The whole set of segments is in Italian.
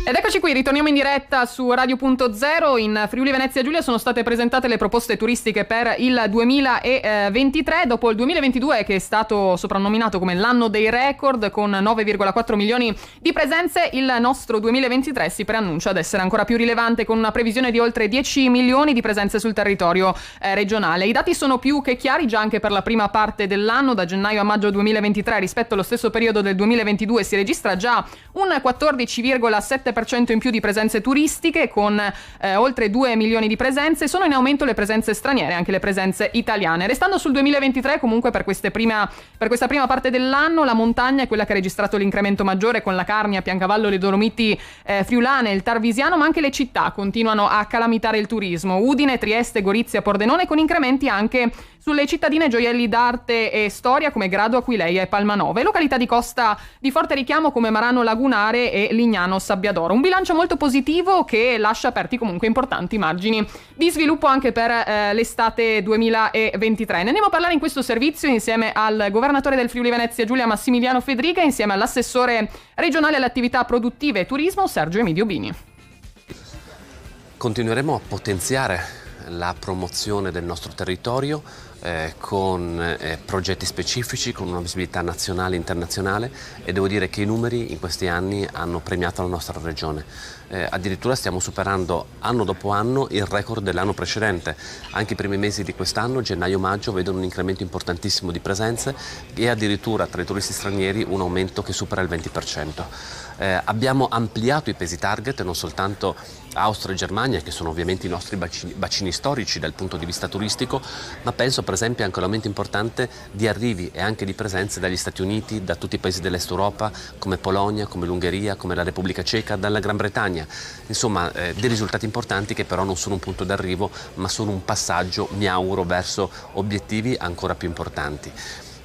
Ed eccoci qui, ritorniamo in diretta su Radio.0. In Friuli Venezia Giulia sono state presentate le proposte turistiche per il 2023, dopo il 2022 che è stato soprannominato come l'anno dei record con 9,4 milioni di presenze. Il nostro 2023 si preannuncia ad essere ancora più rilevante con una previsione di oltre 10 milioni di presenze sul territorio regionale. I dati sono più che chiari già anche per la prima parte dell'anno. Da gennaio a maggio 2023 rispetto allo stesso periodo del 2022 si registra già un 14,7% in più di presenze turistiche con oltre 2 milioni di presenze. Sono in aumento le presenze straniere, anche le presenze italiane. Restando sul 2023 comunque per questa prima parte dell'anno, la montagna è quella che ha registrato l'incremento maggiore con la Carnia, Piancavallo, le Dolomiti friulane, il Tarvisiano, ma anche le città continuano a calamitare il turismo. Udine, Trieste, Gorizia, Pordenone, con incrementi anche sulle cittadine gioielli d'arte e storia come Grado, Aquileia e Palmanove, località di costa di forte richiamo come Marano Lagunare e Lignano Sabbiadoro. Un bilancio molto positivo che lascia aperti comunque importanti margini di sviluppo anche per l'estate 2023. Ne andiamo a parlare in questo servizio insieme al governatore del Friuli Venezia Giulia Massimiliano Fedriga, insieme all'assessore regionale alle attività produttive e turismo Sergio Emidio Bini. Continueremo a potenziare la promozione del nostro territorio con progetti specifici, con una visibilità nazionale e internazionale, e devo dire che i numeri in questi anni hanno premiato la nostra regione. Addirittura stiamo superando anno dopo anno il record dell'anno precedente. Anche i primi mesi di quest'anno, gennaio-maggio, vedono un incremento importantissimo di presenze e addirittura tra i turisti stranieri un aumento che supera il 20%. Abbiamo ampliato i pesi target, non soltanto Austria e Germania, che sono ovviamente i nostri bacini storici dal punto di vista turistico, ma penso per esempio anche all'aumento importante di arrivi e anche di presenze dagli Stati Uniti, da tutti i paesi dell'Est Europa, come Polonia, come l'Ungheria, come la Repubblica Ceca, dalla Gran Bretagna. Insomma, dei risultati importanti che però non sono un punto d'arrivo, ma sono un passaggio, mi auguro, verso obiettivi ancora più importanti.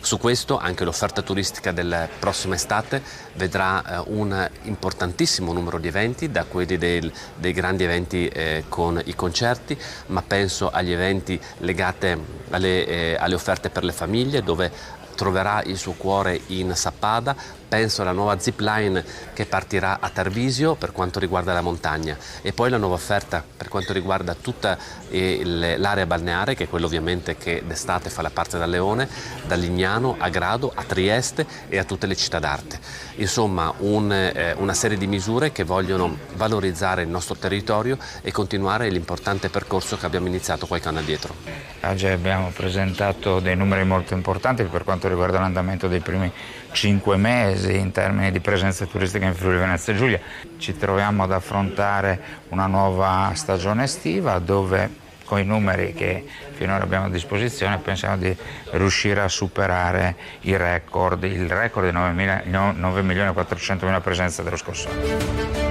Su questo anche l'offerta turistica della prossima estate vedrà un importantissimo numero di eventi, da quelli dei grandi eventi con i concerti, ma penso agli eventi legati alle offerte per le famiglie, dove troverà il suo cuore in Sappada. Penso alla nuova zipline che partirà a Tarvisio per quanto riguarda la montagna, e poi la nuova offerta per quanto riguarda tutta l'area balneare, che è quello ovviamente che d'estate fa la parte da Leone, da Lignano a Grado, a Trieste e a tutte le città d'arte. Insomma, una serie di misure che vogliono valorizzare il nostro territorio e continuare l'importante percorso che abbiamo iniziato qualche anno addietro. Oggi abbiamo presentato dei numeri molto importanti per quanto riguarda l'andamento dei primi 5 mesi in termini di presenza turistica in Friuli Venezia Giulia. Ci troviamo ad affrontare una nuova stagione estiva dove, con i numeri che finora abbiamo a disposizione, pensiamo di riuscire a superare il record di 9.400.000 presenze dello scorso anno.